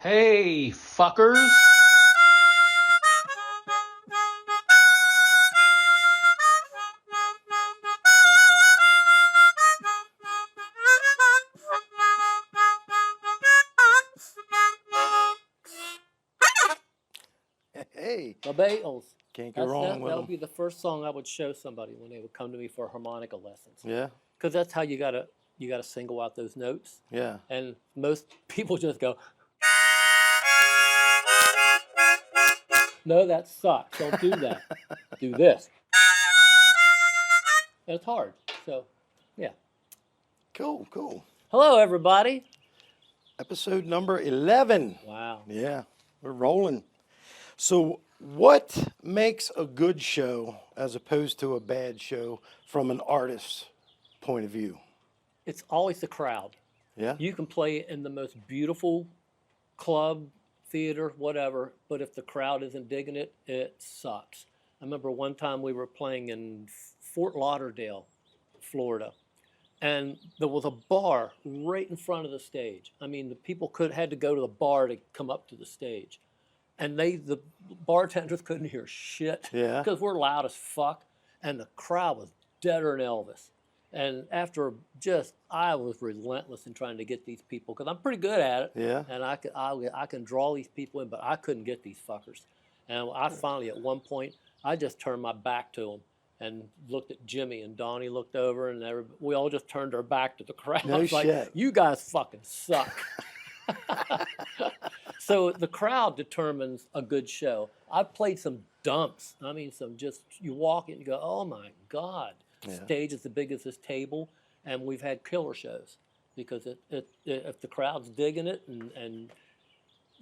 Hey, fuckers! Hey, The Beatles. can't go wrong with That them. would be the first song I would show somebody when they would come to me for harmonica lessons. Yeah, Because that's how you gotta single out those notes. yeah. And most people just go, no, that sucks. Don't do that. Do this. And it's hard. So, yeah. Cool, cool. Hello, everybody. Episode number 11. Wow. Yeah, we're rolling. So, what makes a good show as opposed to a bad show from an artist's point of view? It's always the crowd. Yeah, You can play in the most beautiful club, theater, whatever, but if the crowd isn't digging it, it sucks. I remember one time we were playing in Fort Lauderdale, Florida, and there was a bar right in front of the stage. I mean, the people had to go to the bar to come up to the stage, and the bartenders couldn't hear shit Yeah. because we're loud as fuck, and the crowd was deader than Elvis. And after I was relentless in trying to get these people because I'm pretty good at it. Yeah. And I can draw these people in, but I couldn't get these fuckers. And I finally, at one point, I just turned my back to them and looked at Jimmy, and Donnie looked over, and we all just turned our back to the crowd. No Like, shit. you guys fucking suck. So the crowd determines a good show. I've played some dumps. I mean, you walk in and you go, oh my God. Yeah. Stage is the big as this table, and we've had killer shows because if the crowd's digging it, and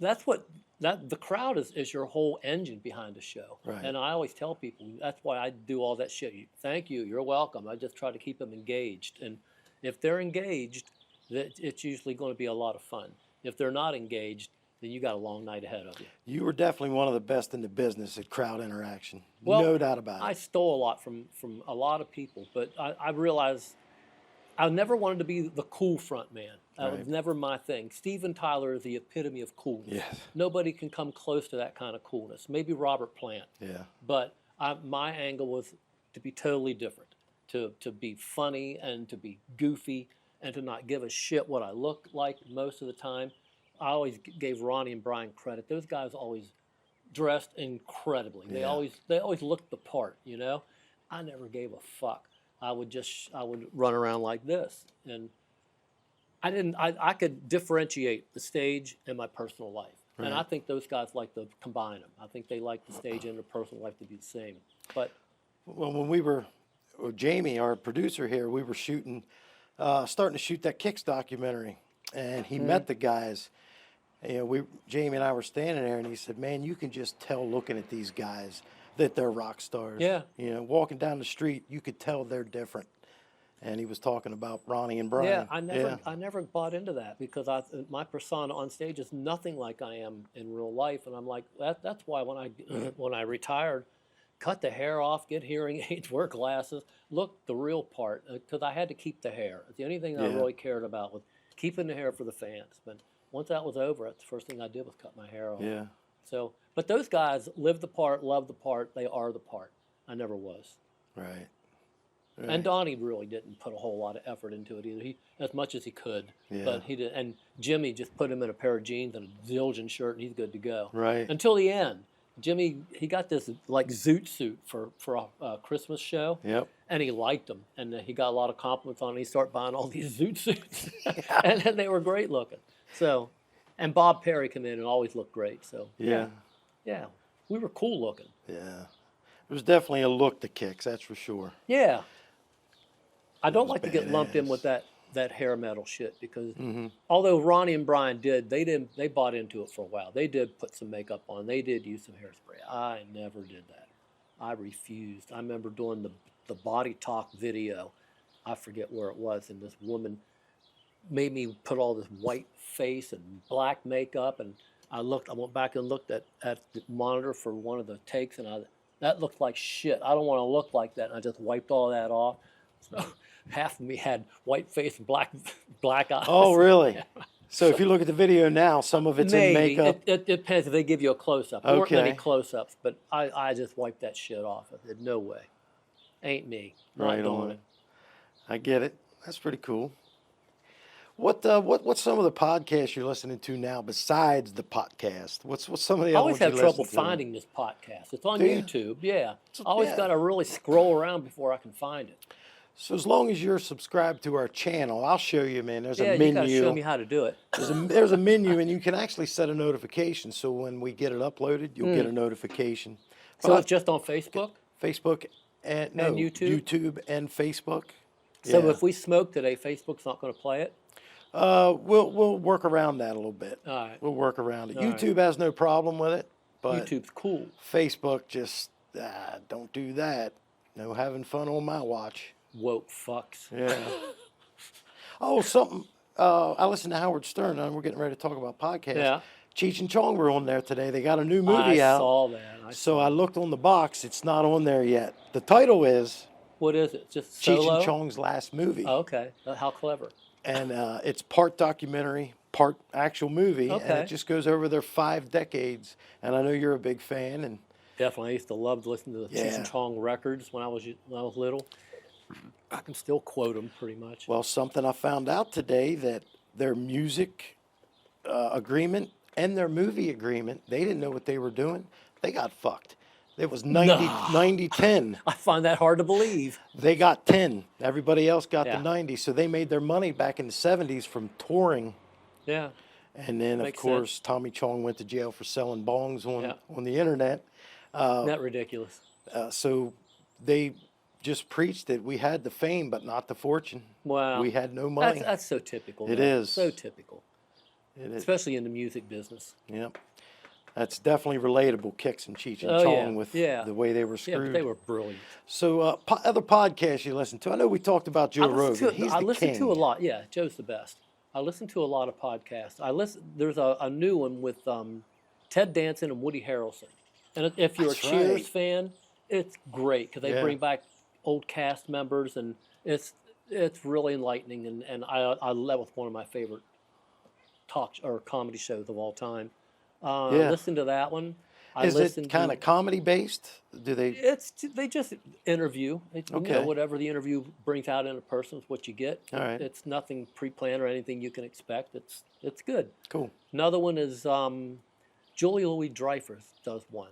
that's the crowd is your whole engine behind the show. Right. And I always tell people that's why I do all that shit. Thank you, you're welcome. I just try to keep them engaged, and if they're engaged, it's usually going to be a lot of fun. If they're not engaged, then you got a long night ahead of you. You were definitely one of the best in the business at crowd interaction. Well, no doubt about I it. stole a lot from a lot of people, but I realized I never wanted to be the cool front man. That was Right. never my thing. Steven Tyler is the epitome of coolness. Yes. Nobody can come close to that kind of coolness. Maybe Robert Plant, Yeah. but my angle was to be totally different, to be funny and to be goofy and to not give a shit what I look like most of the time. I always gave Ronnie and Brian credit. Those guys always dressed incredibly. They Yeah. always looked the part, you know. I never gave a fuck. I would run around like this, and I could differentiate the stage and my personal life. Right. And I think those guys like to combine them. I think they like the stage and their personal life to be the same. But Well, when we were, Jamie, our producer here, we were starting to shoot that Kicks documentary, and he met the guys. You know, Jamie and I were standing there, and he said, "Man, you can just tell looking at these guys that they're rock stars. Yeah. You know, walking down the street, you could tell they're different." And he was talking about Ronnie and Brian. yeah, I never bought into that because my persona on stage is nothing like I am in real life, and I'm like that's why when I retired, cut the hair off, get hearing aids, wear glasses, look the real part because I had to keep the hair. The only thing I Yeah. really cared about was keeping the hair for the fans. But once that was over, the first thing I did was cut my hair off. Yeah. So, but those guys live the part, love the part. They are the part. I never was. Right. And Donnie really didn't put a whole lot of effort into it either. He as much as he could, Yeah. but he did. And Jimmy just put him in a pair of jeans and a Zildjian shirt, and he's good to go. Right. Until the end, Jimmy he got this like zoot suit for a Christmas show, Yep. and he liked them, and he got a lot of compliments on it. He started buying all these zoot suits, and they were great looking. So, and Bob Perry came in and always looked great. So Yeah. yeah, we were cool looking. Yeah. It was definitely a look to Kicks, that's for sure. Yeah. I don't was like to get lumped in badass. with that hair metal shit because Mm-hmm. although Ronnie and Brian they bought into it for a while. They did put some makeup on. They did use some hairspray. I never did that. I refused. I remember doing the Body Talk video. I forget where it was, and this woman made me put all this white face and black makeup, and I went back and looked at the monitor for one of the takes, and that looked like shit. I don't want to look like that. And I just wiped all that off. So half of me had white face and black eyes. Oh, really? So if you look at the video now, some of it's in Maybe. makeup. It depends if they give you a close-up. There weren't many Okay. close-ups, but I just wiped that shit off. I said, no way. Ain't me. Not Right doing on. it. I get it. That's pretty cool. What's some of the podcasts you're listening to now besides the podcast? What's some of the I other always ones you have trouble listen to? finding this podcast. It's on Do you? YouTube, yeah. I always yeah. got to really scroll around before I can find it. So as long as you're subscribed to our channel, I'll show you, man. There's Yeah, a you got to menu. show me how to do it. There's a menu, and you can actually set a notification. So when we get it uploaded, you'll get a notification. So But it's just on Facebook? Facebook and YouTube? YouTube and Facebook. So Yeah. if we smoke today, Facebook's not going to play it? We'll work around that a little bit. All right. We'll work around it. All right. YouTube has no problem with it, but YouTube's cool. Facebook just don't do that. No having fun on my watch. Woke fucks. Yeah. Oh, something. I listened to Howard Stern, and we're getting ready to talk about podcasts. Yeah. Cheech and Chong were on there today. They got a new I movie out. saw that. So I looked on the box. It's not on there yet. The title is What is it? Just Cheech solo? and Chong's last movie. Oh, okay. How clever. And it's part documentary, part actual movie, and Okay. it just goes over their 5 decades. And I know you're a big fan, and Definitely. I used to love to listen to the Cheech Yeah. and Chong records when I was little. I can still quote them pretty much. well, something I found out today that their music agreement and their movie agreement, they didn't know what they were doing. They got fucked. It was 90-10. I find that hard to believe. They got 10. Everybody else got Yeah. the 90. So they made their money back in the 70s from touring. Yeah. And then, Makes of course, Tommy Chong went to jail for selling bongs Yeah. on the internet. Isn't that ridiculous? So they just preached that we had the fame, but not the fortune. Wow. We had no money. That's so typical. It though. is. So typical. It is. Especially in the music business. Yep. That's definitely relatable, Kicks and Cheech and Oh, Chong, yeah. with Yeah. the way they were Yeah, screwed. but they were brilliant. So other podcasts you listen to? I know we talked about Joe Rogan. He's I the listen king. to a lot. Yeah, Joe's the best. I listen to a lot of podcasts. There's a new one with Ted Danson and Woody Harrelson. And if you're That's a Cheers right. fan, it's great because they Yeah. bring back old cast members, and it's really enlightening. And I love with one of my favorite talk or comedy shows of all time. Yeah. Listen to that one. Is it kind of comedy based? Do they? They just interview. Okay. Whatever the interview brings out in a person is what you get. All right. It's nothing pre-planned or anything you can expect. It's good. Cool. Another one is Julia Louis-Dreyfus does one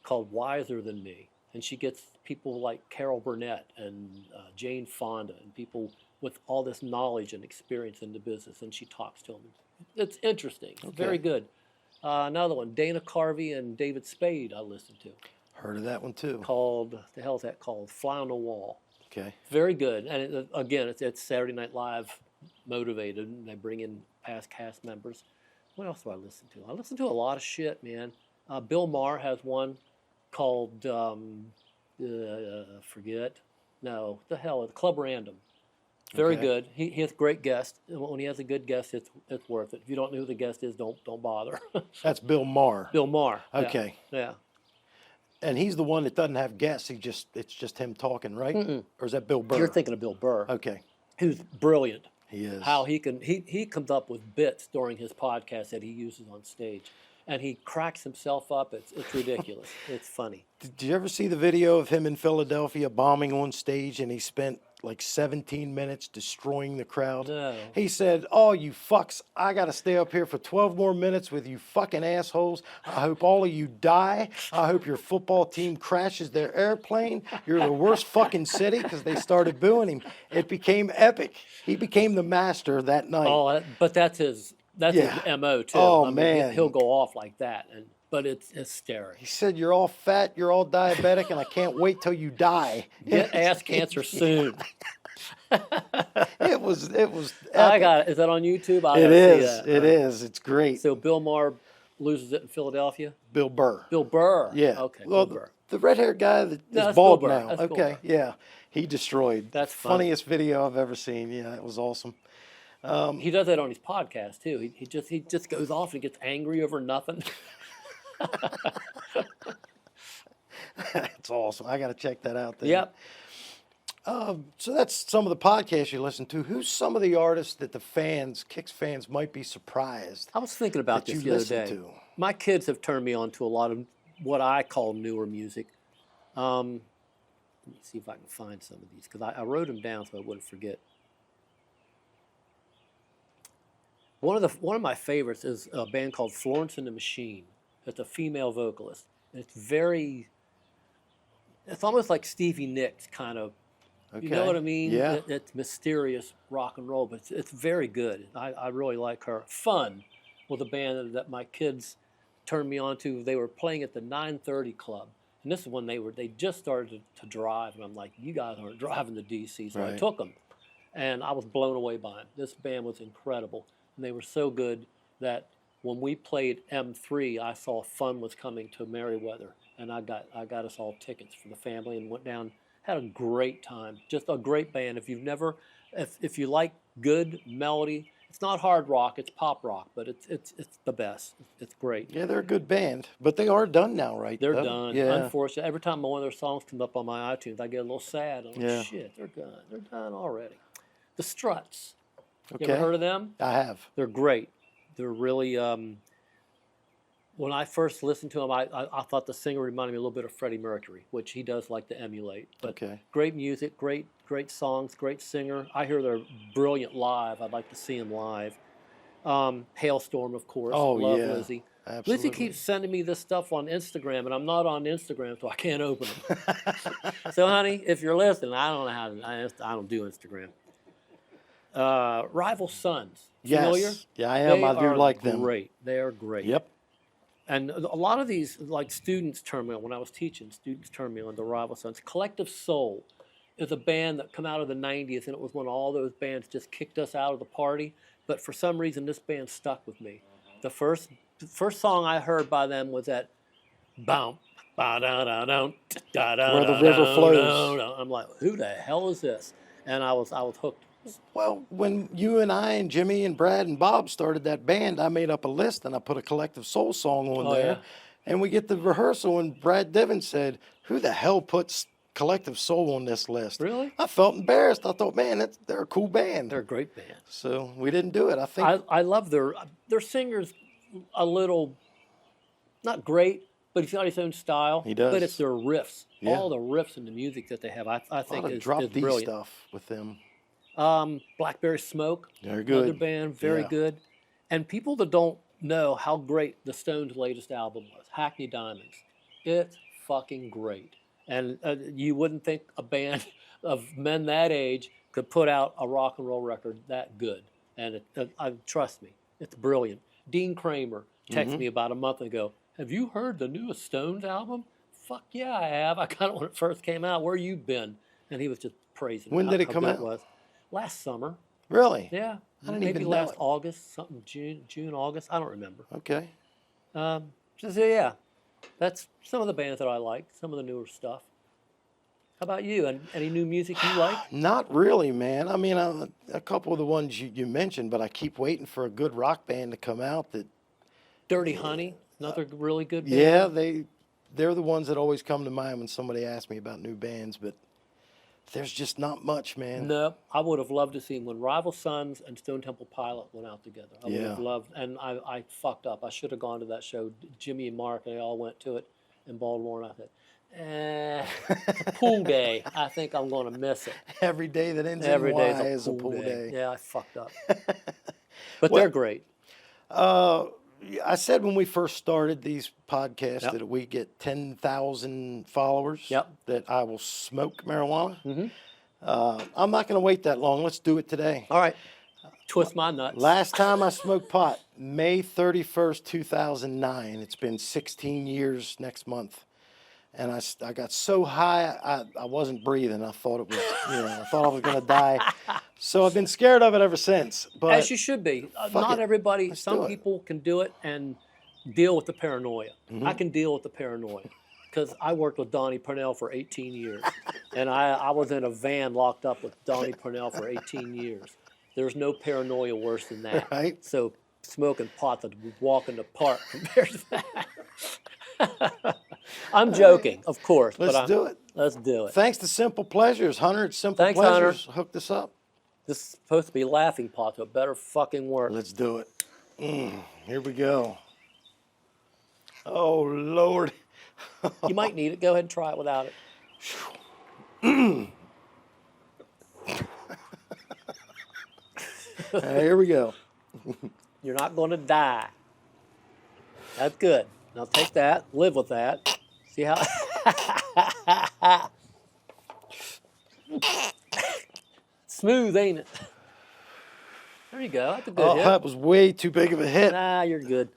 called Wiser Than Me, and she gets people like Carol Burnett and Jane Fonda and people with all this knowledge and experience in the business, and she talks to them. It's interesting. It's very good. Another one, Dana Carvey and David Spade, I listen to. Heard of that one too. Called, the hell is that called? Fly on the Wall. Okay. Very good. And again, it's Saturday Night Live motivated, and they bring in past cast members. What else do I listen to? I listen to a lot of shit, man. Bill Maher has one called, forget. No, the hell, Club Random. Very Okay. good. He has great guests. When he has a good guest, it's worth it. If you don't know who the guest is, don't bother. That's Bill Maher. Bill Maher. Yeah. Okay. Yeah. And he's the one that doesn't have guests. It's just him talking, right? Or is that Bill Burr? You're thinking of Bill Burr, Okay. who's brilliant. He is. How he comes up with bits during his podcast that he uses on stage, and he cracks himself up. It's ridiculous. It's funny. Did you ever see the video of him in Philadelphia bombing on stage, and he spent like 17 minutes destroying the crowd? No. He said, "Oh, you fucks, I got to stay up here for 12 more minutes with you fucking assholes. I hope all of you die. I hope your football team crashes their airplane. You're the worst fucking city," because they started booing him. It became epic. He became the master that night. Oh, but that's his Yeah. MO too. Oh, I mean, man. he'll go off like that, but it's scary. He said, "You're all fat, you're all diabetic, and I can't wait till you die." Get ass cancer soon. It was I epic. got it. Is that on YouTube? I It gotta see is. that. It is. It's great. So Bill Maher loses it in Philadelphia. Bill Burr. Bill Burr. Yeah. Okay. Well, Bill Burr. the red-haired guy that No, is that's bald Bill Burr. now. That's Bill Okay. Burr. Yeah. He destroyed. That's funny. Funniest video I've ever seen. Yeah, it was awesome. He does that on his podcast too. He just goes off and gets angry over nothing. It's awesome. I got to check that out. Then. Yep. So that's some of the podcasts you listen to. Who's some of the artists that the fans, Kicks fans, might be surprised I was thinking about that this you the other listen day. to? My kids have turned me on to a lot of what I call newer music. Let me see if I can find some of these because I wrote them down so I wouldn't forget. One of my favorites is a band called Florence and the Machine. It's a female vocalist. And it's almost like Stevie Nicks kind of. Okay. You know what I mean? Yeah. It's mysterious rock and roll, but it's very good. I really like her. Fun was a band that my kids turned me on to. They were playing at the 930 Club. And this is when they just started to drive. And I'm like, you guys aren't driving to D.C. So I Right. took them. And I was blown away by them. This band was incredible. And they were so good that when we played M3, I saw Fun was coming to Merriweather. And I got us all tickets for the family and went down. Had a great time. Just a great band. If you like good melody, it's not hard rock, it's pop rock, but it's the best. It's great. Yeah, they're a good band, but they are done now, right? They're though? done. Yeah. Unfortunately, every time one of their songs comes up on my iTunes, I get a little sad. I'm like, Yeah. shit, they're done. They're done already. The Struts. Okay. You ever heard of them? I have. They're great. They're really. When I first listened to them, I thought the singer reminded me a little bit of Freddie Mercury, which he does like to emulate. But Okay. great music, great songs, great singer. I hear they're brilliant live. I'd like to see them live. Hailstorm, of course. Oh, Love yeah. Lizzie. Absolutely. Lizzie keeps sending me this stuff on Instagram, and I'm not on Instagram, so I can't open them. So, honey, if you're listening, I don't know how to. I don't do Instagram. Rival Sons. Familiar? Yes. Yeah, I am. They I do are like them. Great. They are great. Yep. And a lot of these, like students turned me on. When I was teaching, students turned me on to Rival Sons. Collective Soul is a band that come out of the 90s, and it was when all those bands just kicked us out of the party. But for some reason, this band stuck with me. The first song I heard by them was that boom, ba da da da da da. Where the river flows. I'm like, who the hell is this? And I was hooked. Well, when you and I and Jimmy and Brad and Bob started that band, I made up a list and I put a Collective Soul song on Oh, there. yeah? And we get the rehearsal and Brad Divin said, who the hell puts Collective Soul on this list? Really? I felt embarrassed. I thought, man, they're a cool band. They're a great band. So we didn't do it. I think I love their singer's a little not great, but he's got his own style. He does. But it's their riffs. Yeah. All the riffs and the music that they have, I a think lot of is drop D brilliant. stuff with them. Blackberry Smoke. They're good. Another band, very Yeah. good. And people that don't know how great the Stones' latest album was, Hackney Diamonds, it's fucking great. And you wouldn't think a band of men that age could put out a rock and roll record that good. And trust me, it's brilliant. Dean Kramer texted me about a month ago. Have you heard the newest Stones album? Fuck yeah, I have. I got it when it first came out. Where you been? And he was just praising. When did it how come good out? It was. Last summer. Really? Yeah. I didn't Maybe even know last it. August, something June, August. I don't remember. Okay. So yeah, that's some of the bands that I like. Some of the newer stuff. How about you? And any new music you like? Not really, man. I mean, a couple of the ones you mentioned, but I keep waiting for a good rock band to come out that. Dirty Honey, another really good band. Yeah, they're the ones that always come to mind when somebody asks me about new bands, but there's just not much, man. No, I would have loved to see when Rival Sons and Stone Temple Pilot went out together. I would Yeah. have loved, and I fucked up. I should have gone to that show. Jimmy and Mark, they all went to it in Baltimore, and I said, it's a pool day. I think I'm going to miss it. Every day that ends Every in day Y is a pool day. Yeah, I fucked up. But Well- they're great. I said when we first started these podcasts Yep. that we get 10,000 followers Yep. that I will smoke marijuana. Mhm. I'm not going to wait that long. Let's do it today. All right. Twist my nuts. Last time I smoked pot, May 31st, 2009. It's been 16 years next month. And I got so high, I wasn't breathing. I thought it was, I thought I was going to die. So I've been scared of it ever since. But As you should be. Not it. everybody, Let's some do it. people can do it and deal with the paranoia. Mm-hmm. I can deal with the paranoia because I worked with Donnie Purnell for 18 years. And I was in a van locked up with Donnie Purnell for 18 years. There's no paranoia worse than that. Right. So smoking pot that would walk in the park compared to that. I'm joking, of course. let's but do it. Let's do it. Thanks to Simple Pleasures. Hunter at Simple Thanks, Pleasures hooked us up. This is supposed to be laughing pot, so it better fucking work. Let's do it. Here we go. Oh, Lord. You might need it. Go ahead and try it without it. Here we go. You're not going to die. That's good. Now take that. Live with that. See how... Smooth, ain't it? There you go. That's a good hit. That was way too big of a hit. Nah, you're good.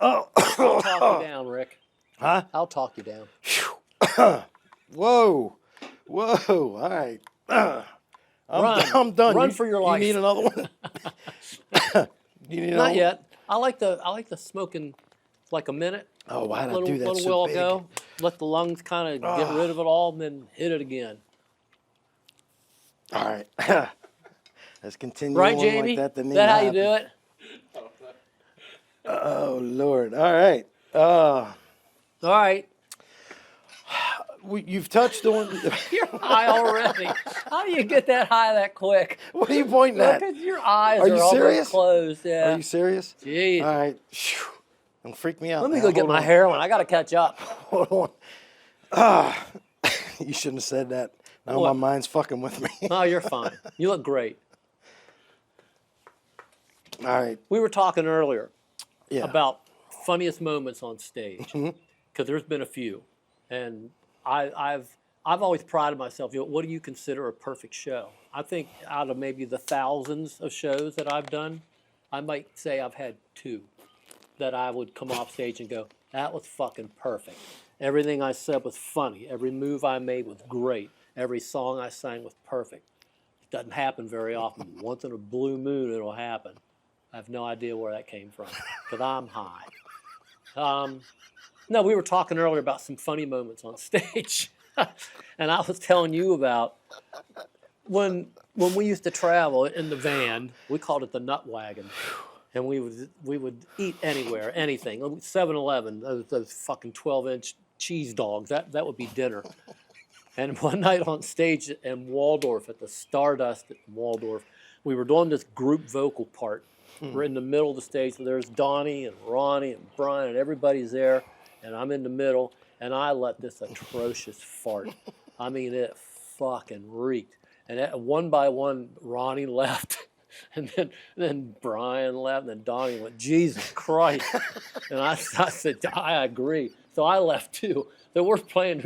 I'll talk you down, Rick. Huh? I'll talk you down. Whoa. Whoa. All right. Run. I'm done. Run for your life. You need another one? You need another Not one? yet. I like the smoking like a minute. Oh, why'd I Little, do that little so will big? go. Let the lungs kind of get rid of it all, and then hit it again. All right. Let's continue Right, on Jamie? like that. Is that how you do it? Oh, Lord. All right. All right. You've touched on... You're high already. How do you get that high that quick? What are you pointing at? Look at your eyes Are you almost serious? closed. Yeah. Are you serious? Jeez. All right. Phew. Don't freak me out. Let me now. go get Hold my on. heroin. I got to catch up. Hold on. You shouldn't have said that. Now What? my mind's fucking with me. Oh, you're fine. You look great. All right. We were talking earlier Yeah. about funniest moments on stage, because there's been a few, and I've always prided myself. You know, what do you consider a perfect show? I think out of maybe the thousands of shows that I've done, I might say I've had two that I would come off stage and go, that was fucking perfect. Everything I said was funny. Every move I made was great. Every song I sang was perfect. It doesn't happen very often. Once in a blue moon, it'll happen. I have no idea where that came from, because I'm high. No, we were talking earlier about some funny moments on stage. And I was telling you about when we used to travel in the van, we called it the nut wagon. And we would eat anywhere, anything. 7-Eleven, those fucking 12-inch cheese dogs, that would be dinner. And one night on stage in Waldorf, at the Stardust at Waldorf, we were doing this group vocal part. We're in the middle of the stage. So there's Donnie and Ronnie and Brian, and everybody's there. And I'm in the middle, and I let this atrocious fart. I mean, it fucking reeked. And one by one, Ronnie left. And then Brian left, and then Donnie went, Jesus Christ. And I said, I agree. So I left too. So we're playing,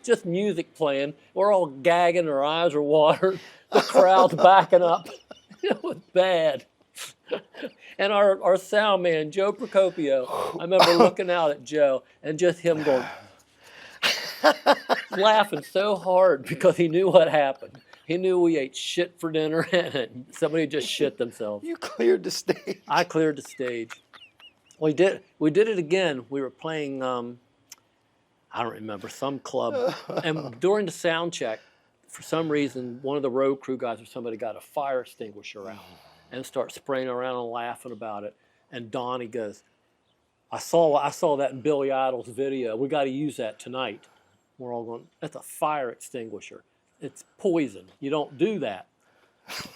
just music playing. We're all gagging, our eyes are watering. The crowd's backing up. It was bad. And our sound man, Joe Procopio, I remember looking out at Joe and just him going, laughing so hard because he knew what happened. He knew we ate shit for dinner and somebody just shit themselves. You cleared the stage. I cleared the stage. We did it again. We were playing, I don't remember, some club. And during the sound check, for some reason, one of the road crew guys or somebody got a fire extinguisher out and start spraying around and laughing about it. And Donnie goes, I saw that in Billy Idol's video. We got to use that tonight. We're all going, that's a fire extinguisher. It's poison. You don't do that.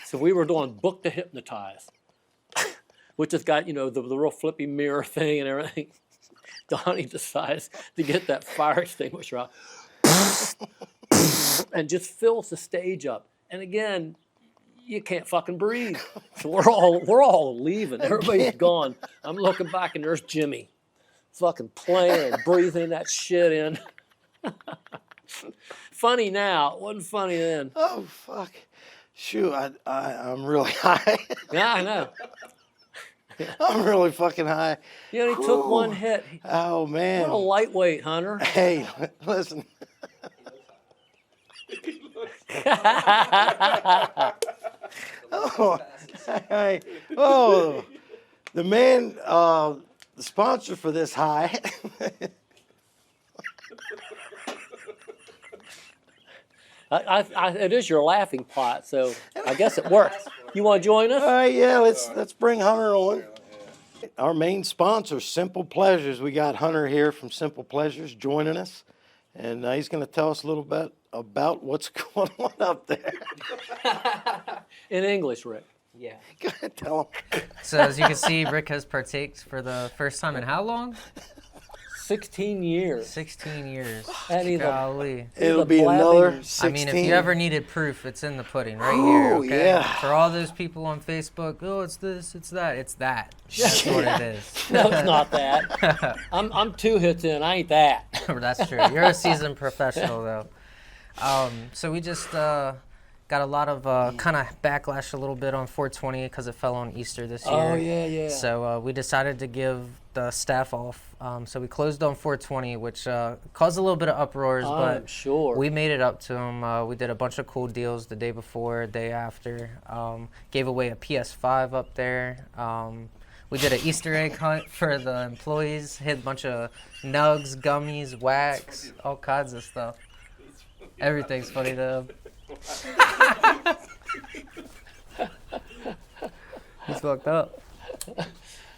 So we were doing Book to Hypnotize, which has got, the real flippy mirror thing and everything. Donnie decides to get that fire extinguisher out and just fills the stage up. And again, you can't fucking breathe. So we're all leaving. Everybody's gone. I'm looking back and there's Jimmy fucking playing and breathing that shit in. Funny now. It wasn't funny then. Oh, fuck. Shoot, I'm really high. Yeah, I know. I'm really fucking high. You only took one hit. Oh, man. What a lightweight, Hunter. Hey, listen. Oh, hey, oh, the man, the sponsor for this high. It is your laughing pot, so I guess it works. You want to join us? All right, yeah, let's bring Hunter on. Our main sponsor, Simple Pleasures. We got Hunter here from Simple Pleasures joining us, and he's going to tell us a little bit about what's going on up there. In English, Rick. Yeah. Go ahead, tell them. So as you can see, Rick has partaked for the first time in how long? 16 years. 16 years. And he's a, Golly. It'll a be blabbing- another 16. I mean, if you ever needed proof, it's in the pudding right here, Ooh, okay? yeah. For all those people on Facebook, oh, it's this, it's that. It's that. That's what it is. No, it's not that. I'm 2 hits in. I ain't that. That's true. You're a seasoned professional, though. So we just got a lot of kind of backlash a little bit on 420 because it fell on Easter this year. Oh, yeah. So we decided to give the staff off. So we closed on 420, which caused a little bit of uproars, I'm but sure. we made it up to them. We did a bunch of cool deals the day before, day after. Gave away a PS5 up there. We did an Easter egg hunt for the employees. Hit a bunch of nugs, gummies, wax, all kinds of stuff. Everything's funny to them. He's fucked up.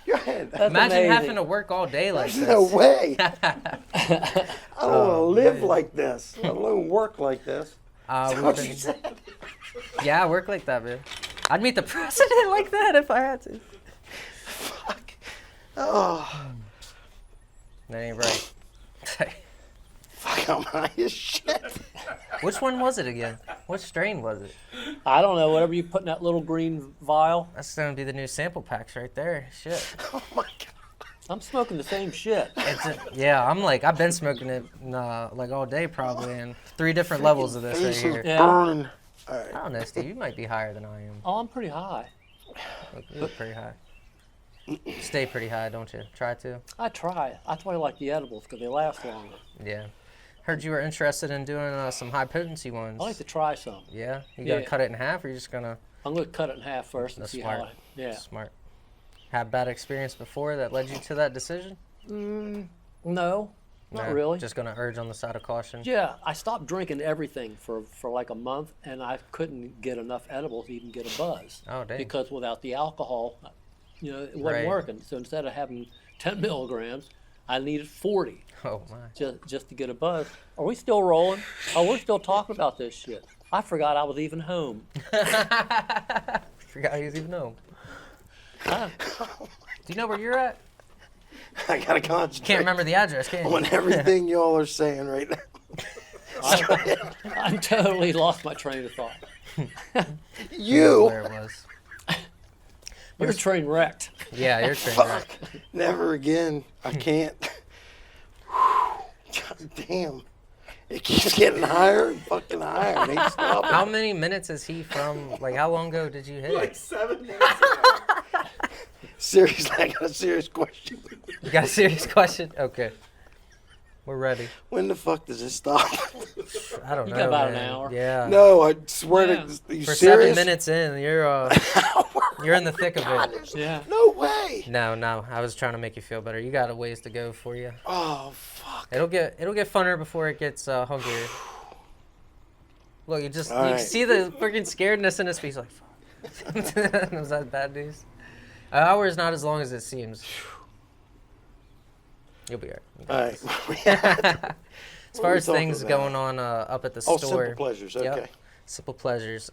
Go ahead. That's Imagine amazing. having to work all day like There's this. no way. I don't want to live like this, let alone work like this. We've What been- you said. Yeah, I work like that, man. I'd meet the president like that if I had to. Fuck. Oh, That ain't right. fuck, I'm high as shit. Which one was it again? What strain was it? I don't know. Whatever you put in that little green vial. That's gonna be the new sample packs right there. Shit. Oh my god. I'm smoking the same shit. Yeah, I've been smoking it like all day probably, and 3 different levels of this right Face is here. Yeah. burning. All I right. don't know, Steve. You might be higher than I am. Oh, I'm pretty high. You look pretty high. Stay pretty high, don't you? Try to. I try. That's why I like the edibles, because they last longer. Yeah. Heard you were interested in doing some high potency ones. I like to try some. Yeah. You gonna Yeah. cut it in half, or you just gonna? I'm going to cut it in half first and That's see smart. how Yeah. Smart. Had bad experience before that led you to that decision? No, not No, really. Just gonna urge on the side of caution. Yeah, I stopped drinking everything for like a month, and I couldn't get enough edibles to even get a buzz. Oh, dang. Because without the alcohol, it wasn't Right. working. So instead of having 10 milligrams, I needed 40 Oh my. just to get a buzz. Are we still rolling? Oh, we're still talking about this shit. I forgot I was even home. Forgot he was even home. I- Do you know where you're at? I gotta concentrate Can't remember the address, can you? on everything y'all are saying right now. I totally lost my train of thought. You. Where it was. Your train wrecked. Yeah, you're trained right. Fuck. Never again. I can't. God damn. It keeps getting higher and fucking higher. It ain't stopping. How many minutes is he from? Like, how long ago did you hit? Like 7 days ago. Seriously, I got a serious question. You got a serious question? Okay. We're ready. When the fuck does it stop? I don't You know. got about an man. hour. Yeah. No, I swear Yeah. to you For serious? 7 minutes in, you're in the thick of it. Yeah. No way. No. I was trying to make you feel better. You got a ways to go for you. Oh fuck. It'll get funner before it gets hungrier. Look, you All you right. see the freaking scaredness in his face. Like, fuck. Was that bad news? An hour is not as long as it seems. You'll be alright. All right. As far we as talking things about? going on up at the Oh, store. simple pleasures. Okay. Yep. Simple pleasures.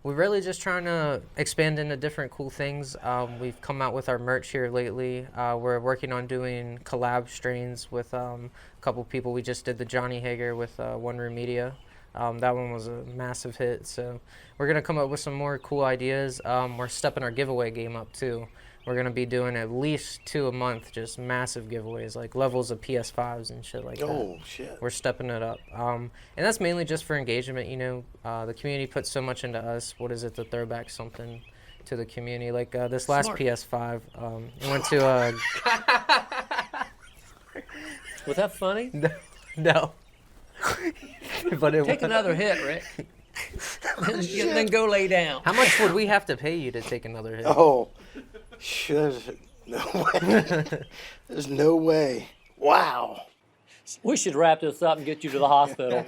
We're really just trying to expand into different cool things. We've come out with our merch here lately. We're working on doing collab strains with a couple people. We just did the Johnny Hager with One Room Media. That one was a massive hit. So we're going to come up with some more cool ideas. We're stepping our giveaway game up too. We're going to be doing at least 2 a month, just massive giveaways, like levels of PS5s and shit like that. Oh shit. We're stepping it up. And that's mainly just for engagement. The community puts so much into us. What is it to throw back something to the community? Like this last Smart. PS5, it went to... Was that funny? no. But it Take was. another hit, Rick. Then go lay down. How much would we have to pay you to take another hit? Oh. Shit. No way. There's no way. Wow. We should wrap this up and get you to the hospital.